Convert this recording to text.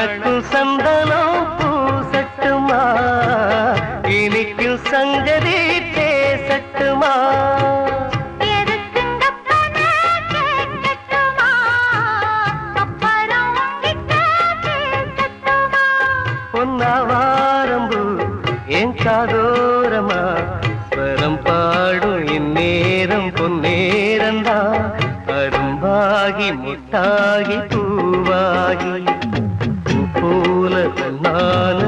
மணக்கும் சந்தனம் பூசட்டுமா இனிக்கும் சங்கதி பேசட்டுமா பொன்னாவாரம்பு என் காதோரமா ஸ்வரம் பாடும் இந்நேரம் பொன்னேரந்தா அரும்பாகி முட்டாகி பூவாகி பூ போல நான்